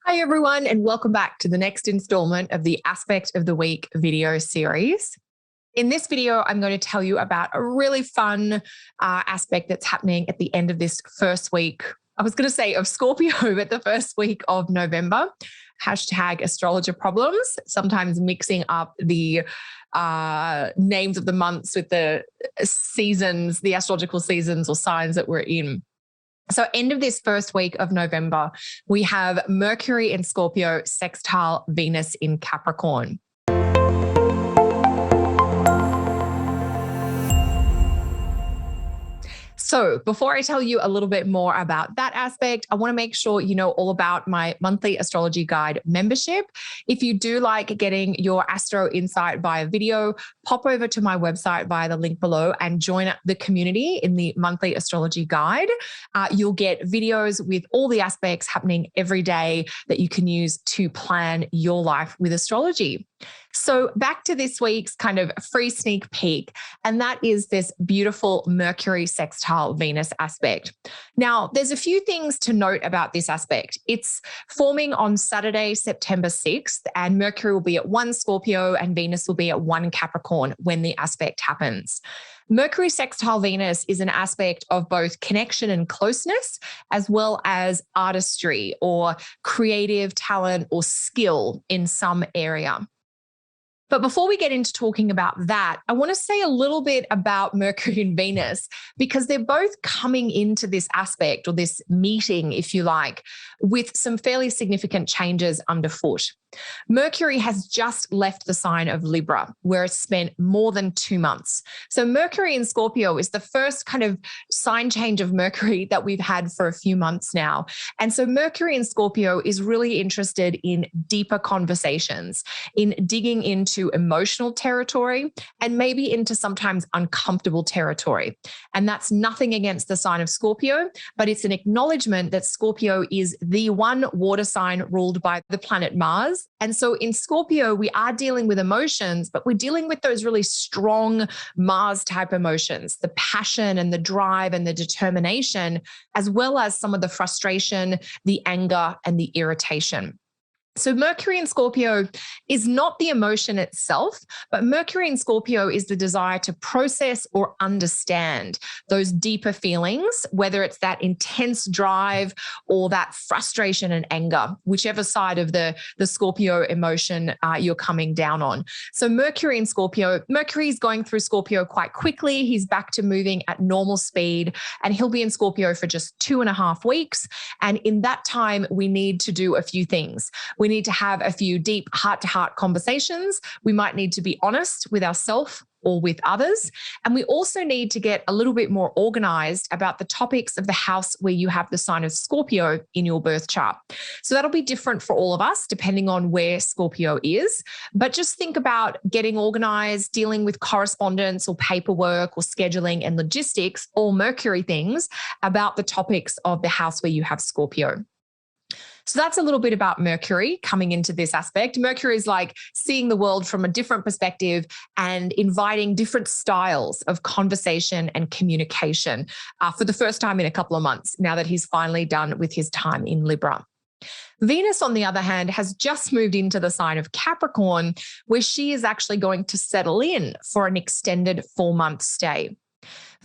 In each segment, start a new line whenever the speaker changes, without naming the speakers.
Hi, everyone, and welcome back to the next installment of the Aspect of the Week video series. In this video, I'm going to tell you about a really fun aspect that's happening at the end of this first week. I was going to say of Scorpio, but the first week of November. Hashtag astrologer problems, sometimes mixing up the names of the months with the seasons, the astrological seasons or signs that we're in. So end of this first week of November, we have Mercury in Scorpio, sextile Venus in Capricorn. So before I tell you a little bit more about that aspect, I want to make sure you know all about my monthly astrology guide membership. If you do like getting your astro insight via video, pop over to my website via the link below and join the community in the monthly astrology guide. You'll get videos with all the aspects happening every day that you can use to plan your life with astrology. So back to this week's kind of free sneak peek, and that is this beautiful Mercury sextile Venus aspect. Now, there's a few things to note about this aspect. It's forming on Saturday, September 6th, and Mercury will be at 1 Scorpio and Venus will be at 1 Capricorn when the aspect happens. Mercury sextile Venus is an aspect of both connection and closeness, as well as artistry or creative talent or skill in some area. But before we get into talking about that, I want to say a little bit about Mercury and Venus, because they're both coming into this aspect or this meeting, if you like, with some fairly significant changes underfoot. Mercury has just left the sign of Libra, where it's spent more than 2 months. So Mercury in Scorpio is the first kind of sign change of Mercury that we've had for a few months now. And so Mercury in Scorpio is really interested in deeper conversations, in digging into emotional territory and maybe into sometimes uncomfortable territory. And that's nothing against the sign of Scorpio, but it's an acknowledgement that Scorpio is the one water sign ruled by the planet Mars. And so in Scorpio, we are dealing with emotions, but we're dealing with those really strong Mars type emotions, the passion and the drive and the determination, as well as some of the frustration, the anger, and the irritation. So Mercury in Scorpio is not the emotion itself, but Mercury in Scorpio is the desire to process or understand those deeper feelings, whether it's that intense drive or that frustration and anger, whichever side of the Scorpio emotion you're coming down on. So Mercury in Scorpio, Mercury is going through Scorpio quite quickly. He's back to moving at normal speed, and he'll be in Scorpio for just 2.5 weeks. And in that time, we need to do a few things. We need to have a few deep heart-to-heart conversations. We might need to be honest with ourselves or with others. And we also need to get a little bit more organized about the topics of the house where you have the sign of Scorpio in your birth chart. So that'll be different for all of us, depending on where Scorpio is. But just think about getting organized, dealing with correspondence or paperwork or scheduling and logistics, all Mercury things about the topics of the house where you have Scorpio. So that's a little bit about Mercury coming into this aspect. Mercury is like seeing the world from a different perspective and inviting different styles of conversation and communication for the first time in a couple of months, now that he's finally done with his time in Libra. Venus, on the other hand, has just moved into the sign of Capricorn, where she is actually going to settle in for an extended 4-month stay.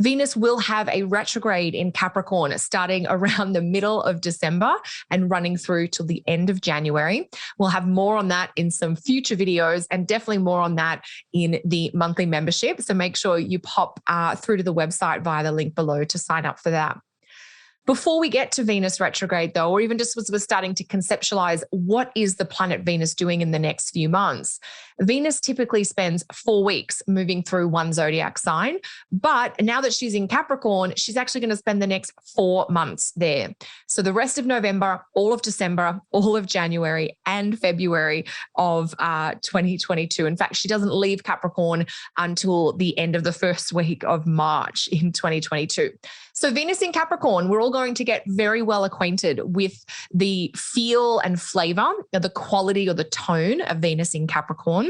Venus will have a retrograde in Capricorn starting around the middle of December and running through till the end of January. We'll have more on that in some future videos and definitely more on that in the monthly membership. So make sure you pop through to the website via the link below to sign up for that. Before we get to Venus retrograde, though, or even just as we're starting to conceptualize what is the planet Venus doing in the next few months, Venus typically spends 4 weeks moving through one zodiac sign. But now that she's in Capricorn, she's actually going to spend the next 4 months there. So the rest of November, all of December, all of January, and February of 2022. In fact, she doesn't leave Capricorn until the end of the first week of March in 2022. So Venus in Capricorn, we're all going to get very well acquainted with the feel and flavor, the quality or the tone of Venus in Capricorn.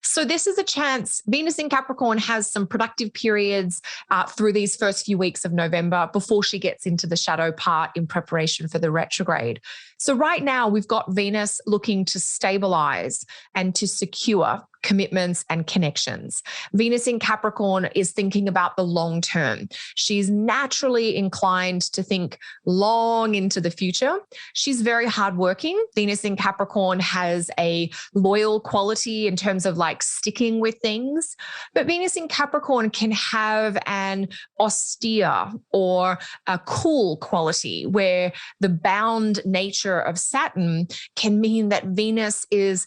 So this is a chance. Venus in Capricorn has some productive periods through these first few weeks of November before she gets into the shadow part in preparation for the retrograde. So right now we've got Venus looking to stabilize and to secure commitments and connections. Venus in Capricorn is thinking about the long term. She's naturally inclined to think long into the future. She's very hardworking. Venus in Capricorn has a loyal quality in terms of like sticking with things. But Venus in Capricorn can have an austere or a cool quality where the bound nature of Saturn can mean that Venus is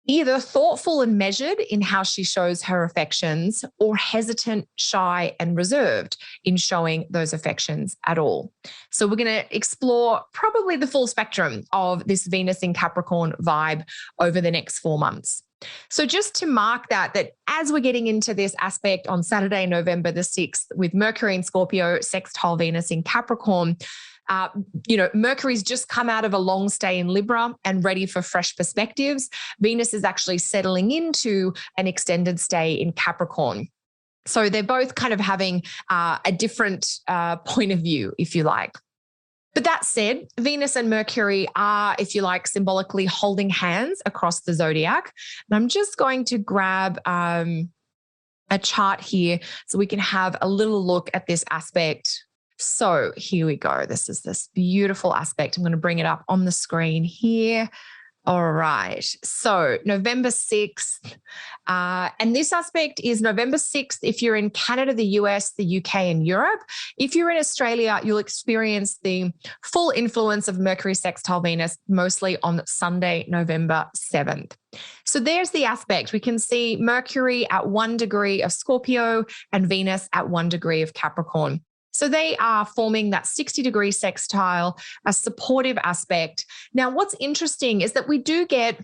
either thoughtful and measured in how she shows her affections or hesitant, shy, and reserved in showing those affections at all. So we're going to explore probably the full spectrum of this Venus in Capricorn vibe over the next 4 months. So just to mark that as we're getting into this aspect on Saturday, November the 6th, with Mercury and Scorpio, sextile Venus in Capricorn, Mercury's just come out of a long stay in Libra and ready for fresh perspectives. Venus is actually settling into an extended stay in Capricorn. So they're both kind of having a different point of view, if you like. But that said, Venus and Mercury are, if you like, symbolically holding hands across the zodiac. And I'm just going to grab a chart here so we can have a little look at this aspect. So here we go. This is this beautiful aspect. I'm going to bring it up on the screen here. All right. So November 6th. And this aspect is November 6th. If you're in Canada, the US, the UK, and Europe. If you're in Australia, you'll experience the full influence of Mercury sextile Venus, mostly on Sunday, November 7th. So there's the aspect. We can see Mercury at 1 degree of Scorpio and Venus at 1 degree of Capricorn. So they are forming that 60-degree sextile, a supportive aspect. Now, what's interesting is that we do get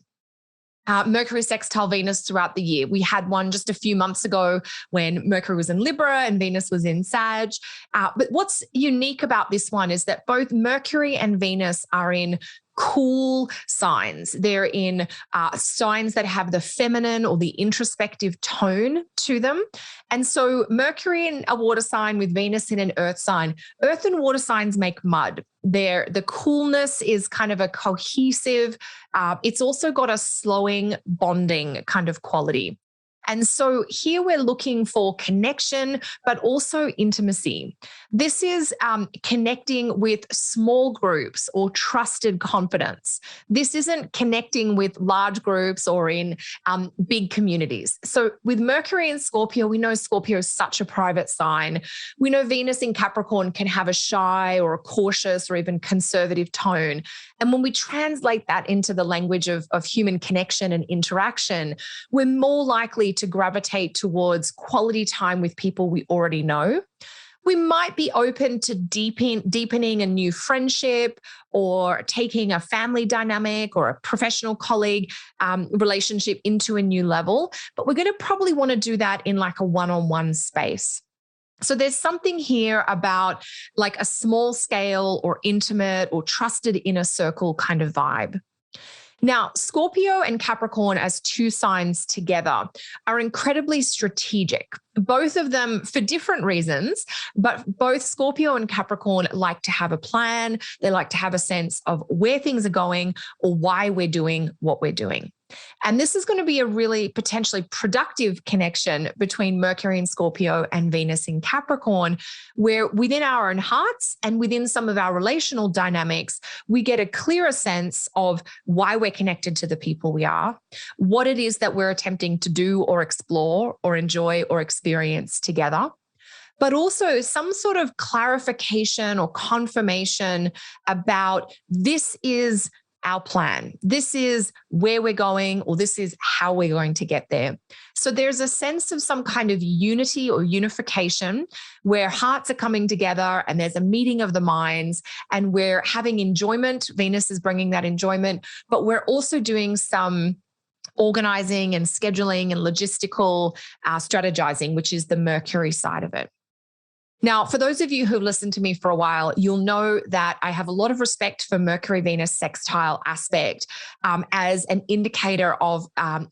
Mercury sextile Venus throughout the year. We had one just a few months ago when Mercury was in Libra and Venus was in Sag. But what's unique about this one is that both Mercury and Venus are in cool signs. They're in signs that have the feminine or the introspective tone to them. And so Mercury in a water sign with Venus in an earth sign. Earth and water signs make mud. The coolness is kind of a cohesive, it's also got a slowing, bonding kind of quality. And so here we're looking for connection, but also intimacy. This is connecting with small groups or trusted confidence. This isn't connecting with large groups or in big communities. So with Mercury and Scorpio, we know Scorpio is such a private sign. We know Venus in Capricorn can have a shy or a cautious or even conservative tone. And when we translate that into the language of human connection and interaction, we're more likely to gravitate towards quality time with people we already know. We might be open to deepening a new friendship or taking a family dynamic or a professional colleague relationship into a new level, but we're going to probably want to do that in like a one-on-one space. So there's something here about like a small scale or intimate or trusted inner circle kind of vibe. Now, Scorpio and Capricorn as two signs together are incredibly strategic, both of them for different reasons, but both Scorpio and Capricorn like to have a plan. They like to have a sense of where things are going or why we're doing what we're doing. And this is going to be a really potentially productive connection between Mercury and Scorpio and Venus in Capricorn, where within our own hearts and within some of our relational dynamics, we get a clearer sense of why we're connected to the people we are, what it is that we're attempting to do or explore or enjoy or experience together, but also some sort of clarification or confirmation about this is our plan. This is where we're going, or this is how we're going to get there. So there's a sense of some kind of unity or unification where hearts are coming together and there's a meeting of the minds and we're having enjoyment. Venus is bringing that enjoyment, but we're also doing some organizing and scheduling and logistical strategizing, which is the Mercury side of it. Now, for those of you who've listened to me for a while, you'll know that I have a lot of respect for Mercury-Venus sextile aspect as an indicator of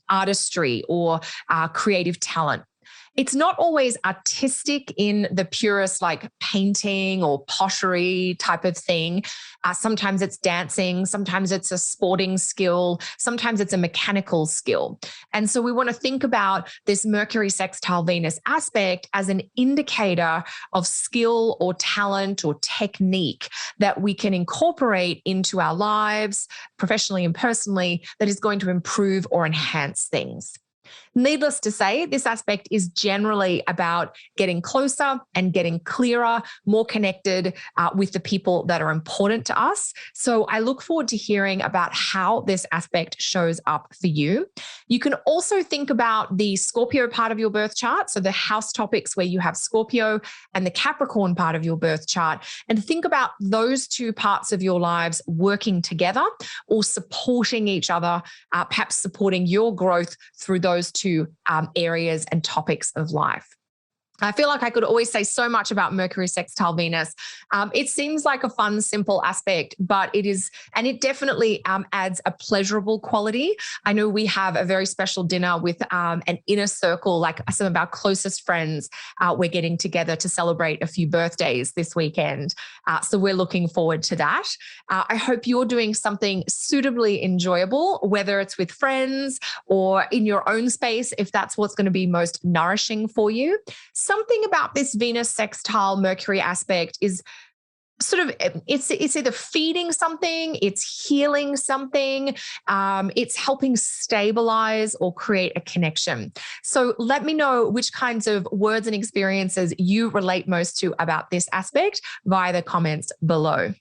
artistry or creative talent. It's not always artistic in the purest like painting or pottery type of thing. Sometimes it's dancing, sometimes it's a sporting skill, sometimes it's a mechanical skill. And so we want to think about this Mercury sextile Venus aspect as an indicator of skill or talent or technique that we can incorporate into our lives, professionally and personally, that is going to improve or enhance things. Needless to say, this aspect is generally about getting closer and getting clearer, more connected with the people that are important to us. So I look forward to hearing about how this aspect shows up for you. You can also think about the Scorpio part of your birth chart, so the house topics where you have Scorpio, and the Capricorn part of your birth chart, and think about those two parts of your lives working together or supporting each other, perhaps supporting your growth through those two areas and topics of life. I feel like I could always say so much about Mercury sextile Venus. It seems like a fun, simple aspect, but it is, and it definitely adds a pleasurable quality. I know we have a very special dinner with an inner circle, like some of our closest friends. We're getting together to celebrate a few birthdays this weekend. So we're looking forward to that. I hope you're doing something suitably enjoyable, whether it's with friends or in your own space, if that's what's going to be most nourishing for you. Something about this Venus sextile Mercury aspect is sort of, it's either feeding something, it's healing something, it's helping stabilize or create a connection. So let me know which kinds of words and experiences you relate most to about this aspect via the comments below.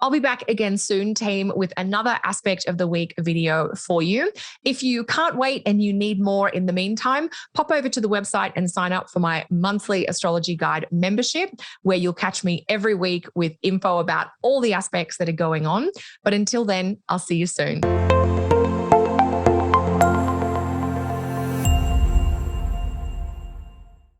I'll be back again soon, team, with another aspect of the week video for you. If you can't wait and you need more in the meantime, pop over to the website and sign up for my monthly astrology guide membership, where you'll catch me every week with info about all the aspects that are going on. But until then, I'll see you soon.